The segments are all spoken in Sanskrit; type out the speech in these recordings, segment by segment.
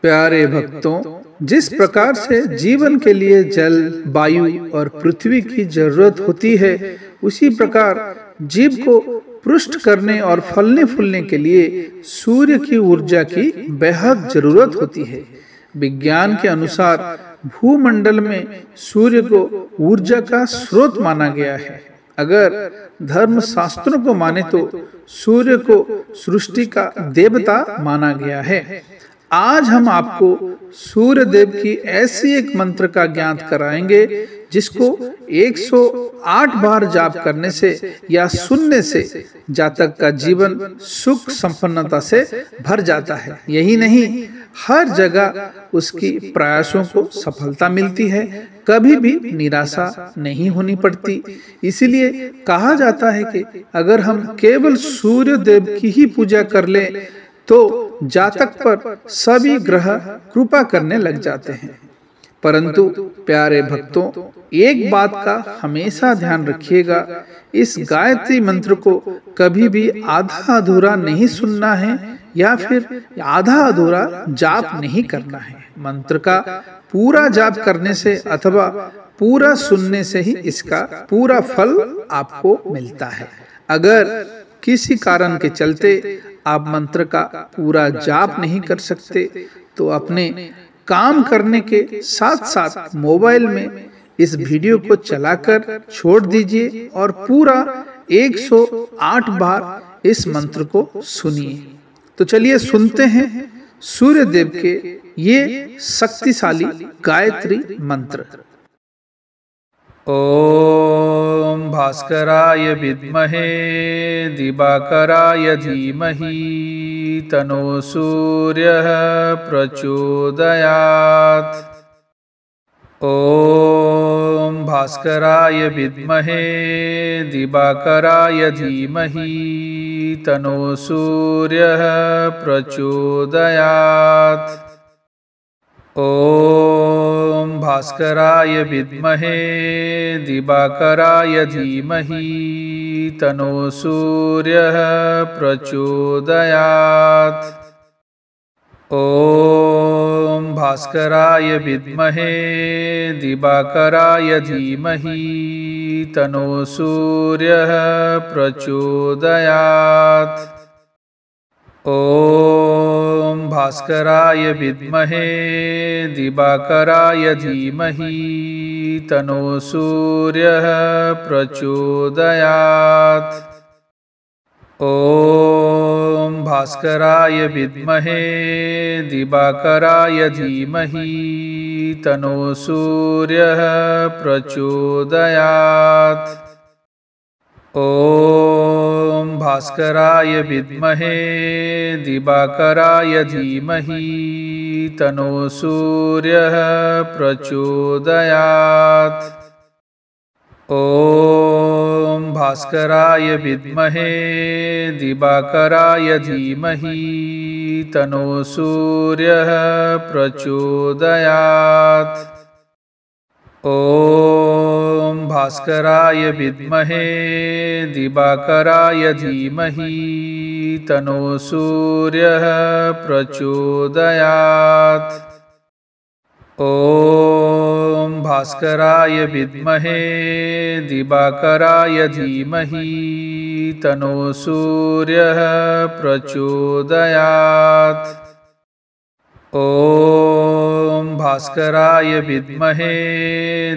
प्यारे भक्तों, जिस प्रकार से जीवन के लिए जल, वायु और पृथ्वी की जरूरत होती है, उसी प्रकार जीव को पुष्ट करने और फलने फूलने के लिए सूर्य की ऊर्जा की बेहद जरूरत होती है। विज्ञान के अनुसार भूमंडल में सूर्य को ऊर्जा का स्रोत माना गया है। अगर धर्म शास्त्रों को माने तो सूर्य को सृष्टि का देवता माना गया है। आज हम आपको सूर्य देव की ऐसी एक मंत्र का ज्ञान कराएंगे जिसको 108 बार जाप करने से या सुनने से जातक का जीवन सुख संपन्नता से भर जाता है। यही नहीं, हर जगह उसकी प्रयासों को सफलता मिलती है, कभी भी निराशा नहीं होनी पड़ती। इसीलिए कहा जाता है कि अगर हम केवल सूर्य देव की ही पूजा कर लें तो जातक पर सभी ग्रह कृपा करने लग जाते हैं। परंतु प्यारे भक्तों, एक बात का हमेशा ध्यान रखिएगा, इस गायत्री मंत्र को कभी भी आधा अधूरा नहीं सुनना है या फिर आधा अधूरा जाप नहीं करना है। मंत्र का पूरा जाप करने से अथवा पूरा सुनने से ही इसका पूरा फल आपको मिलता है। अगर किसी कारण के चलते आप मंत्र का पूरा जाप नहीं कर सकते तो अपने काम करने के साथ साथ मोबाइल में इस वीडियो को चलाकर छोड़ दीजिए और पूरा 108 बार इस मंत्र को सुनिए। तो चलिए सुनते हैं सूर्य देव के ये शक्तिशाली गायत्री मंत्र। ओम भास्कराय विद्महे दिवाकराय धीमहि तनो सूर्यः प्रचोदयात्। ओम भास्कराय विद्महे दिवाकराय धीमहि तनो सूर्यः प्रचोदयात्। ओम भास्कराय विद्महे दिवाकराय धीमहि तनो सूर्यः प्रचोदयात्। ओम भास्कराय विद्महे दिवाकराय धीमहि तनो सूर्यः प्रचोदयात्। ओम भास्कराय विद्महे दिवाकराय धीमहि तनो सूर्यः प्रचोदयात्। ओम भास्कराय विद्महे दिवाकराय धीमहि तनो सूर्यः प्रचोदयात्। ओम भास्कराय विद्महे दिवाकराय धीमहि तनो सूर्यः प्रचोदयात्। ओम भास्कराय विद्महे दिवाकराय धीमहि तनो सूर्यः प्रचोदयात्। ओम भास्कराय विद्महे दिवाकराय धीमहि तनो सूर्यः प्रचोदयात्। ओम भास्कराय विद्महे दिवाकराय धीमहि तनो सूर्यः प्रचोदयात्। ओम भास्कराय विद्महे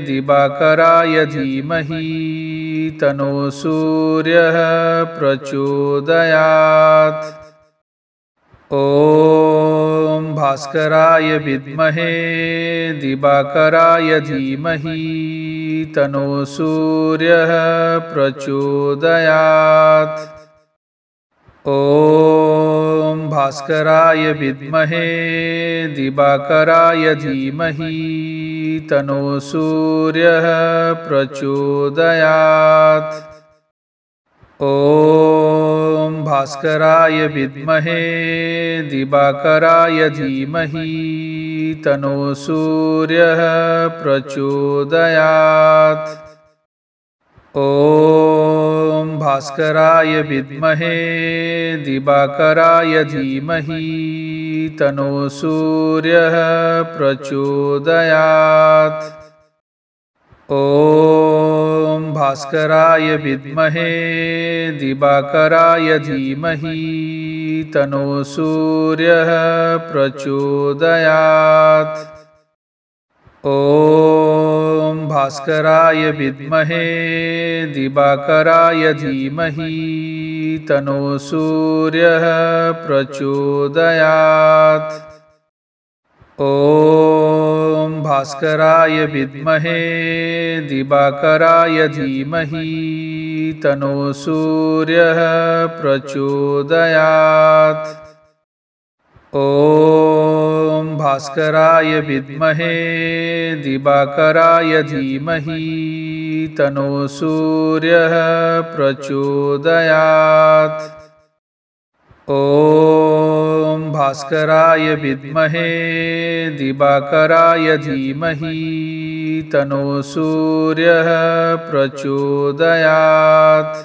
दिवाकराय धीमहि तनो सूर्यः प्रचोदयात्। ओम भास्कराय विद्महे दिवाकराय धीमहि तनो सूर्यः प्रचोदयात्। ओम भास्कराय विद्महे दिवाकराय धीमहि तनो सूर्यः प्रचोदयात्। ओम भास्कराय विद्महे दिवाकराय धीमहि तनो सूर्यः प्रचोदयात्। ओम भास्कराय विद्महे दिवाकराय धीमहि तनो सूर्यः प्रचोदयात्। ॐ भास्कराय विद्महे दिवाकराय धीमहि तनो सूर्यः प्रचोदयात्। ॐ भास्कराय विद्महे दिवाकराय धीमहि तनो सूर्यः प्रचोदयात्। ॐ भास्कराय विद्महे दिवाकराय धीमहि तनो सूर्यः प्रचोदयात्। ॐ भास्कराय विद्महे दिवाकराय धीमहि तनो सूर्यः प्रचोदयात्। ॐ भास्कराय विद्महे दिवाकराय धीमहि तनो सूर्यः प्रचोदयात्।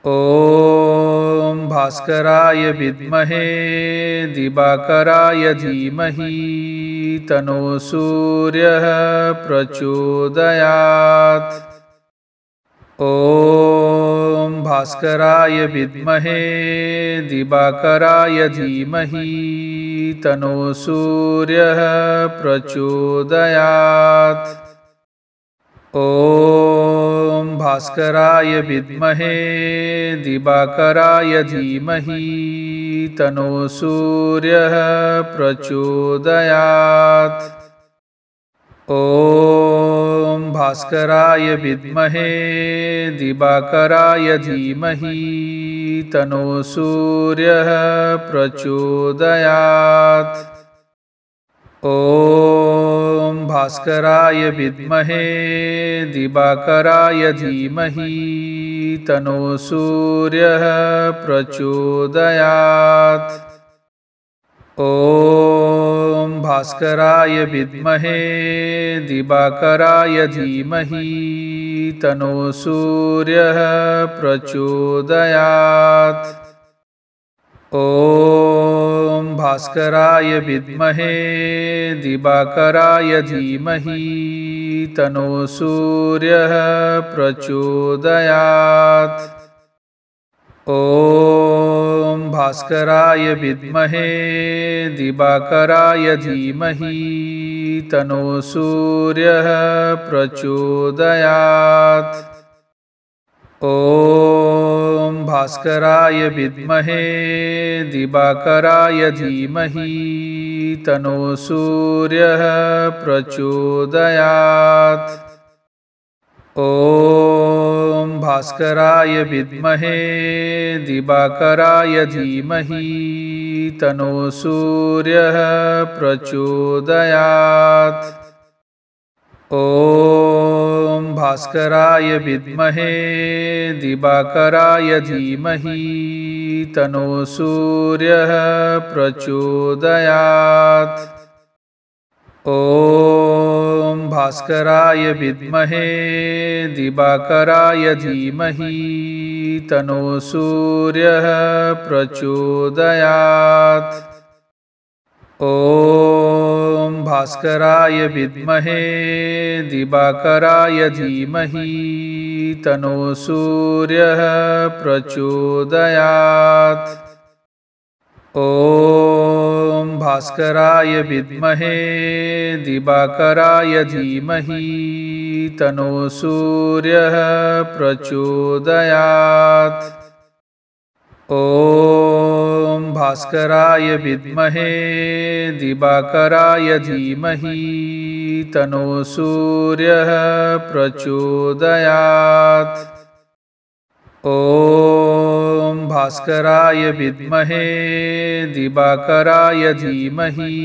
ॐ भास्कराय विद्महे दिवाकराय धीमहि तनो सूर्यः प्रचोदयात्। ॐ भास्कराय विद्महे दिवाकराय धीमहि तनो सूर्यः प्रचोदयात्। ॐ भास्कराय विद्महे दिवाकराय धीमहि तनो सूर्यः प्रचोदयात्। ॐ भास्कराय विद्महे दिवाकराय धीमहि तनो सूर्यः प्रचोदयात्। ॐ भास्कराय विद्महे दिवाकराय धीमहि तनो सूर्यः प्रचोदयात्। ॐ भास्कराय विद्महे दिवाकराय धीमहि तनो सूर्यः प्रचोदयात्। ॐ भास्कराय विद्महे दिवाकराय धीमहि तनो सूर्यः प्रचोदयात्। ॐ भास्कराय विद्महे दिवाकराय धीमहि तनो सूर्यः प्रचोदयात्। ॐ भास्कराय विद्महे दिवाकराय धीमहि तनो सूर्यः प्रचोदयात्। ॐ भास्कराय विद्महे दिवाकराय धीमहि तनो सूर्यः प्रचोदयात्। ॐ भास्कराय विद्महे दिवाकराय धीमहि तनो सूर्यः प्रचोदयात्। ॐ भास्कराय विद्महे दिवाकराय धीमहि तनो सूर्यः प्रचोदयात्। ॐ भास्कराय विद्महे दिवाकराय धीमहि तनो सूर्यः प्रचोदयात्। ॐ भास्कराय विद्महे दिवाकराय धीमहि तनो सूर्यः प्रचोदयात्। ॐ भास्कराय विद्महे दिवाकराय धीमहि तनो सूर्यः प्रचोदयात्। ॐ भास्कराय विद्महे दिवाकराय धीमहि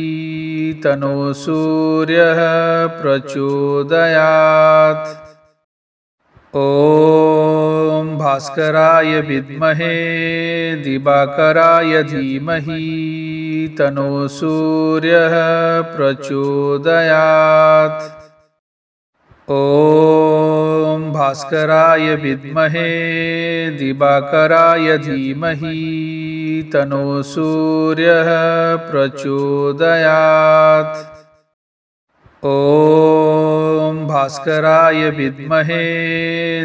तनो सूर्यः प्रचोदयात्। ॐ भास्कराय विद्महे दिवाकराय धीमहि तनो सूर्यः प्रचोदयात्। ॐ भास्कराय विद्महे दिवाकराय धीमहि तनो सूर्यः प्रचोदयात्। ॐ भास्कराय विद्महे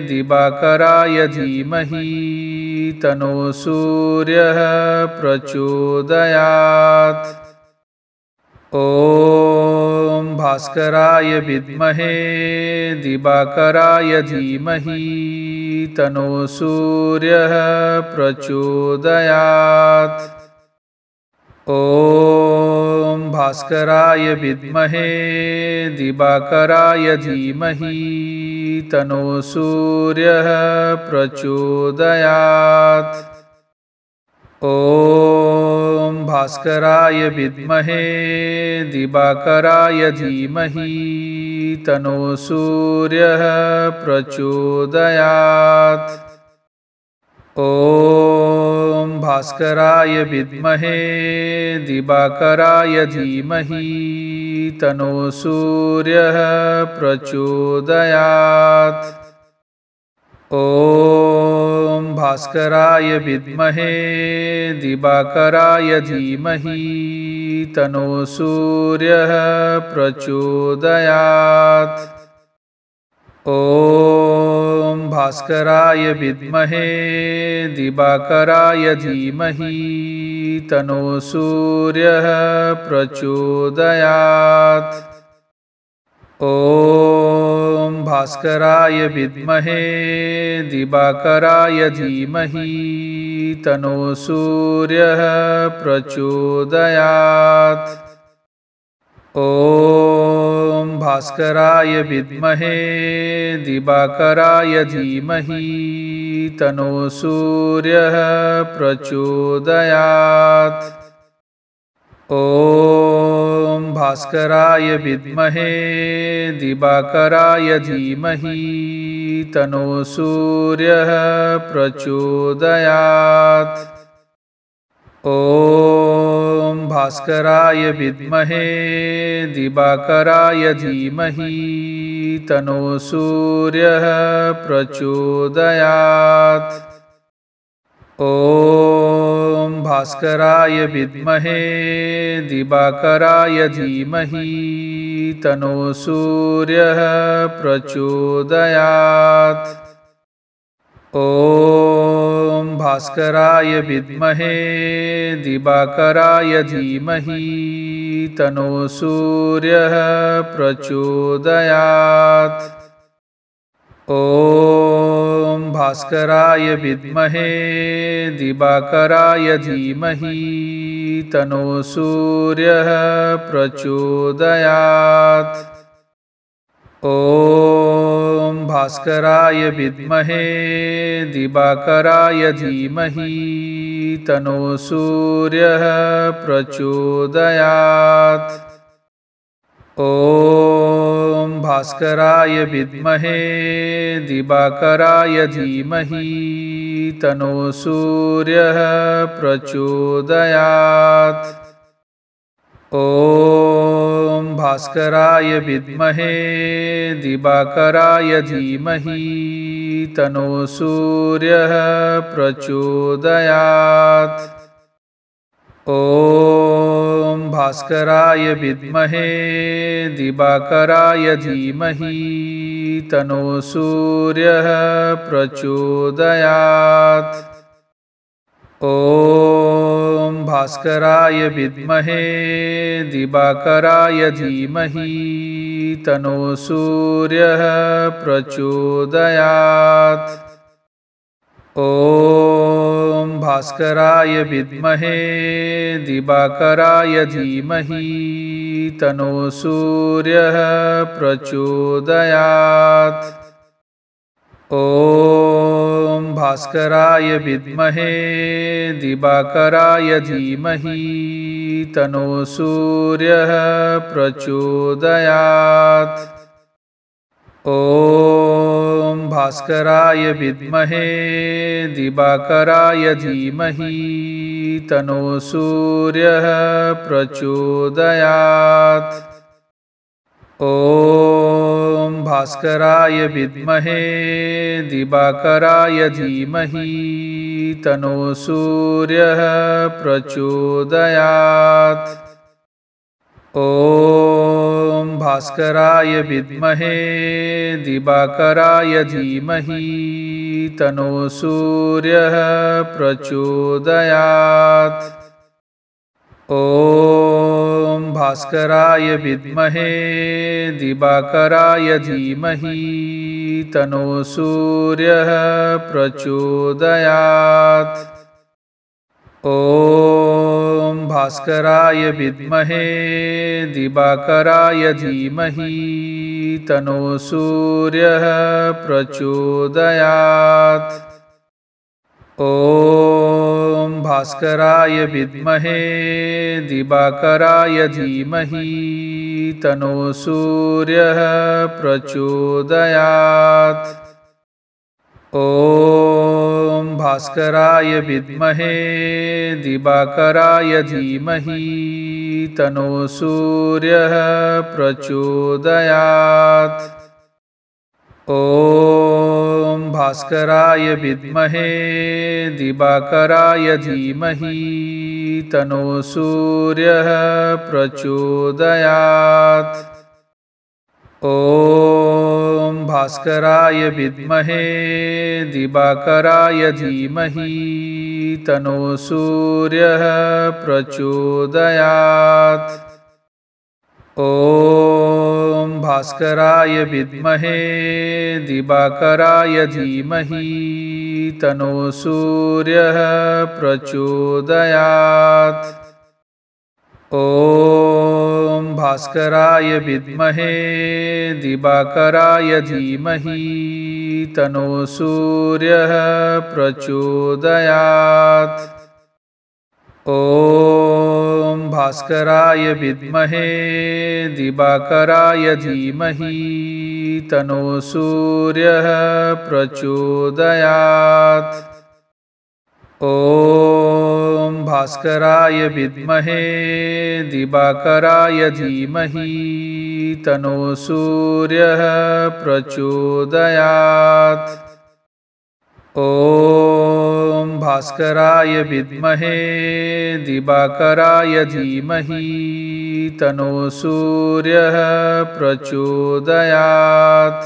दिवाकराय धीमहि तनो सूर्यः प्रचोदयात्। ॐ भास्कराय विद्महे दिवाकराय धीमहि तनो सूर्यः प्रचोदयात्। ॐ भास्कराय विद्महे दिवाकराय धीमहि तनो सूर्यः प्रचोदयात्। ॐ भास्कराय विद्महे दिवाकराय धीमहि तनो सूर्यः प्रचोदयात्। ॐ भास्कराय विद्महे दिवाकराय धीमहि तनो सूर्यः प्रचोदयात्। ॐ भास्कराय विद्महे दिवाकराय धीमहि तनो सूर्यः प्रचोदयात्। ॐ भास्कराय विद्महे दिवाकराय धीमहि तनो सूर्यः प्रचोदयात्। ॐ भास्कराय विद्महे दिवाकराय धीमहि तनो सूर्यः प्रचोदयात्। ॐ भास्कराय विद्महे दिवाकराय धीमहि तनो सूर्यः प्रचोदयात्। ॐ भास्कराय विद्महे दिवाकराय धीमहि तनो सूर्यः प्रचोदयात्। ॐ भास्कराय विद्महे दिवाकराय धीमहि तनो सूर्यः प्रचोदयात्। ॐ भास्कराय विद्महे दिवाकराय धीमहि तनो सूर्यः प्रचोदयात्। ॐ भास्कराय विद्महे दिवाकराय धीमहि तनो सूर्यः प्रचोदयात्। ॐ भास्कराय विद्महे दिवाकराय धीमहि तनो सूर्यः प्रचोदयात्। ॐ भास्कराय विद्महे दिवाकराय धीमहि तनो सूर्यः प्रचोदयात्। ॐ भास्कराय विद्महे दिवाकराय धीमहि तनो सूर्यः प्रचोदयात्। ॐ भास्कराय विद्महे दिवाकराय धीमहि तनो सूर्यः प्रचोदयात्। ॐ भास्कराय विद्महे दिवाकराय धीमहि तनो सूर्यः प्रचोदयात्। ॐ भास्कराय विद्महे दिवाकराय धीमहि तनो सूर्यः प्रचोदयात्। ॐ भास्कराय विद्महे दिवाकराय धीमहि तनो सूर्यः प्रचोदयात्। ॐ भास्कराय विद्महे दिवाकराय धीमहि तनो सूर्यः प्रचोदयात्। ॐ भास्कराय विद्महे दिवाकराय धीमहि तनो सूर्यः प्रचोदयात्। ॐ भास्कराय विद्महे दिवाकराय धीमहि तनो सूर्यः प्रचोदयात्। ॐ भास्कराय विद्महे दिवाकराय धीमहि तनो सूर्यः प्रचोदयात्। ॐ भास्कराय विद्महे दिवाकराय धीमहि तनो सूर्यः प्रचोदयात्। ॐ भास्कराय विद्महे दिवाकराय धीमहि तनो सूर्यः प्रचोदयात्। ॐ भास्कराय विद्महे दिवाकराय धीमहि तनो सूर्यः प्रचोदयात्। ॐ भास्कराय विद्महे दिवाकराय धीमहि तनो सूर्यः प्रचोदयात्। ॐ भास्कराय विद्महे दिवाकराय धीमहि तनो सूर्यः प्रचोदयात्। ॐ भास्कराय विद्महे दिवाकराय धीमहि तनो सूर्यः प्रचोदयात्। ॐ भास्कराय विद्महे दिवाकराय धीमहि तनो सूर्यः प्रचोदयात्। ॐ भास्कराय विद्महे दिवाकराय धीमहि तनो सूर्यः प्रचोदयात्। ॐ भास्कराय विद्महे दिवाकराय धीमहि तनो सूर्यः प्रचोदयात्। ॐ भास्कराय विद्महे दिवाकराय धीमहि तनो सूर्यः प्रचोदयात्। ॐ भास्कराय विद्महे दिवाकराय धीमहि तनो सूर्यः प्रचोदयात्।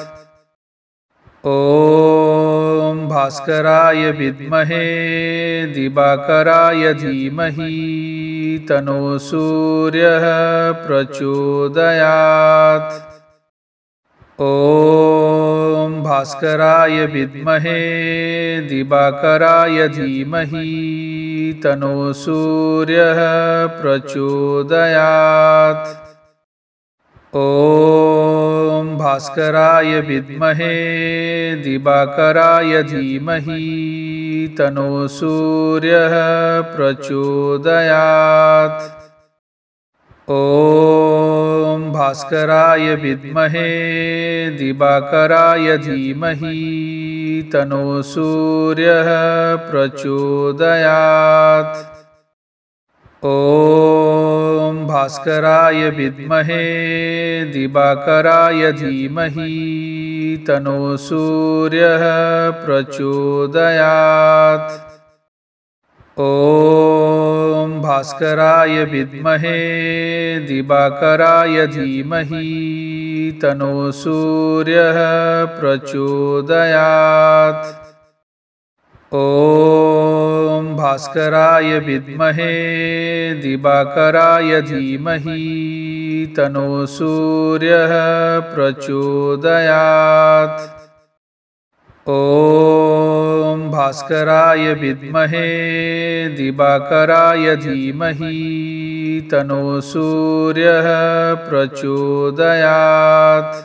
ॐ भास्कराय विद्महे दिवाकराय धीमहि तनो सूर्यः प्रचोदयात्। ॐ भास्कराय विद्महे दिवाकराय धीमहि तनो सूर्यः प्रचोदयात्। ॐ भास्कराय विद्महे दिवाकराय धीमहि तनो सूर्यः प्रचोदयात्। ॐ भास्कराय विद्महे दिवाकराय धीमहि तनो सूर्यः प्रचोदयात्। ॐ भास्कराय विद्महे दिवाकराय धीमहि तनो सूर्यः प्रचोदयात्। ॐ भास्कराय विद्महे दिवाकराय धीमहि तनो सूर्यः प्रचोदयात्। ॐ भास्कराय विद्महे दिवाकराय धीमहि तनो सूर्यः प्रचोदयात्। ॐ भास्कराय विद्महे दिवाकराय धीमहि तनो सूर्यः प्रचोदयात्।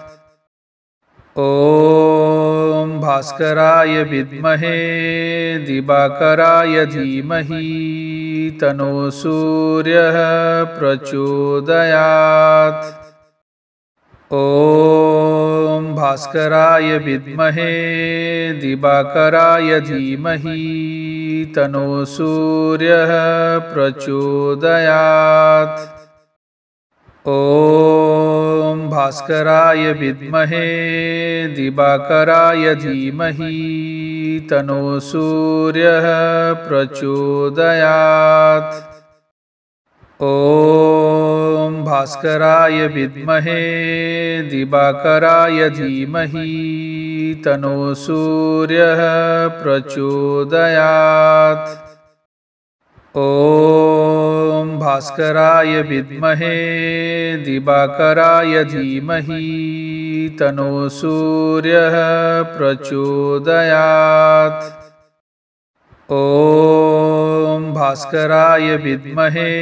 ॐ भास्कराय विद्महे दिवाकराय धीमहि तनो सूर्यः प्रचोदयात्। ॐ भास्कराय विद्महे दिवाकराय धीमहि तनो सूर्यः प्रचोदयात्। ॐ भास्कराय विद्महे दिवाकराय धीमहि तनो सूर्यः प्रचोदयात्। ॐ भास्कराय विद्महे दिवाकराय धीमहि तनो सूर्यः प्रचोदयात्। ॐ भास्कराय विद्महे दिवाकराय धीमहि तनो सूर्यः प्रचोदयात्। ॐ भास्कराय विद्महे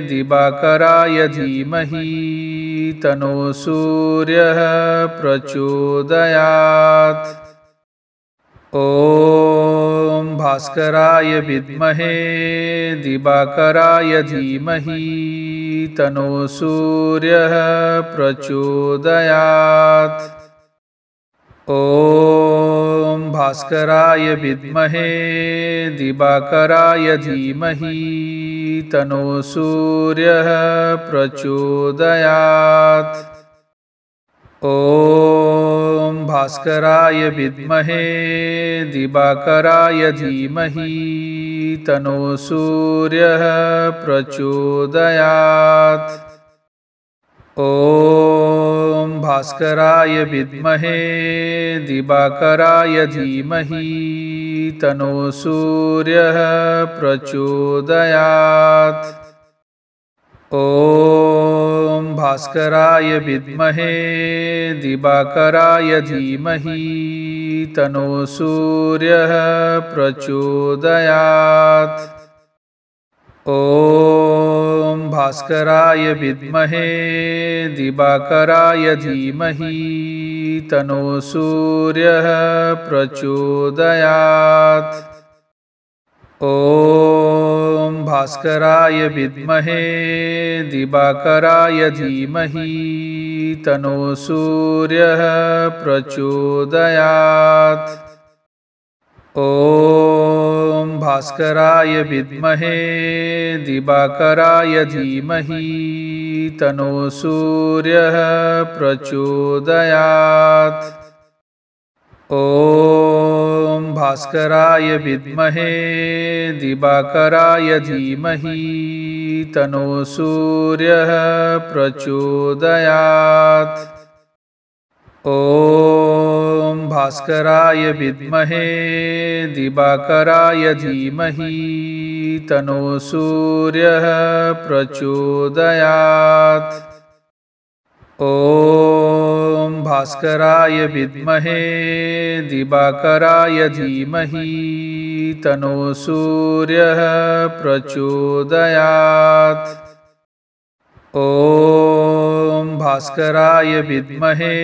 दिवाकराय धीमहि तनो सूर्यः प्रचोदयात्। ॐ भास्कराय विद्महे दिवाकराय धीमहि तनो सूर्यः प्रचोदयात्। ॐ भास्कराय विद्महे दिवाकराय धीमहि तनो सूर्यः प्रचोदयात्। ॐ भास्कराय विद्महे दिवाकराय धीमहि तनो सूर्यः प्रचोदयात्। ॐ भास्कराय विद्महे दिवाकराय धीमहि तनो सूर्यः प्रचोदयात्। ॐ भास्कराय विद्महे दिवाकराय धीमहि तनो सूर्यः प्रचोदयात्। ॐ भास्कराय विद्महे दिवाकराय धीमहि तनो सूर्यः प्रचोदयात्। ॐ भास्कराय विद्महे दिवाकराय धीमहि तनो सूर्यः प्रचोदयात्। ॐ भास्कराय विद्महे दिवाकराय धीमहि तनो सूर्यः प्रचोदयात्। ॐ भास्कराय विद्महे दिवाकराय धीमहि तनो सूर्यः प्रचोदयात्। ॐ भास्कराय विद्महे दिवाकराय धीमहि तनो सूर्यः प्रचोदयात्। ॐ भास्कराय विद्महे दिवाकराय धीमहि तनो सूर्यः प्रचोदयात्। ॐ भास्कराय विद्महे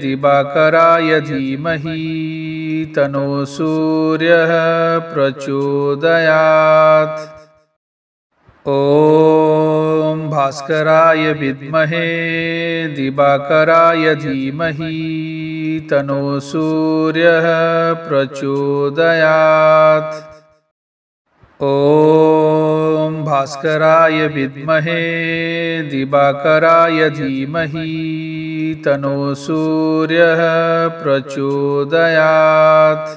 दिवाकराय धीमहि तनो सूर्यः प्रचोदयात्। ॐ भास्कराय विद्महे दिवाकराय धीमहि तनो सूर्यः प्रचोदयात्। ॐ भास्कराय विद्महे दिवाकराय धीमहि तनो सूर्यः प्रचोदयात्।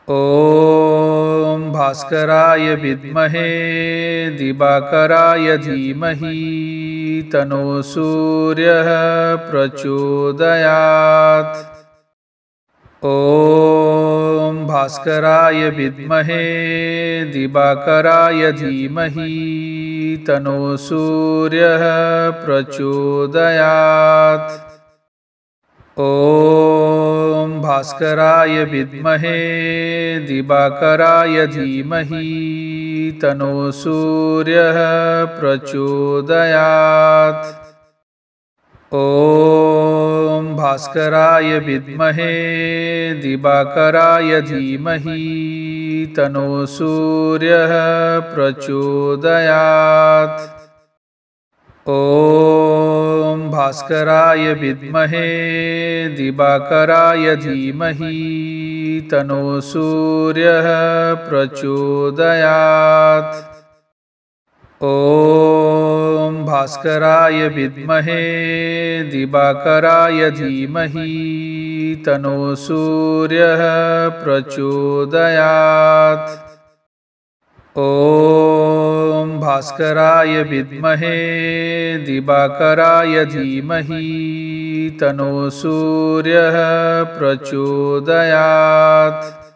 ॐ भास्कराय विद्महे दिवाकराय धीमहि तनो सूर्यः प्रचोदयात्। ॐ भास्कराय विद्महे दिवाकराय धीमहि तनो सूर्यः प्रचोदयात्। ॐ भास्कराय विद्महे दिवाकराय धीमहि तनो सूर्यः प्रचोदयात्। ॐ भास्कराय विद्महे दिवाकराय धीमहि तनो सूर्यः प्रचोदयात्। ॐ भास्कराय विद्महे दिवाकराय धीमहि तनो सूर्यः प्रचोदयात्। ॐ भास्कराय विद्महे दिवाकराय धीमहि तनो सूर्यः प्रचोदयात्। ॐ भास्कराय विद्महे दिवाकराय धीमहि तनो सूर्यः प्रचोदयात्।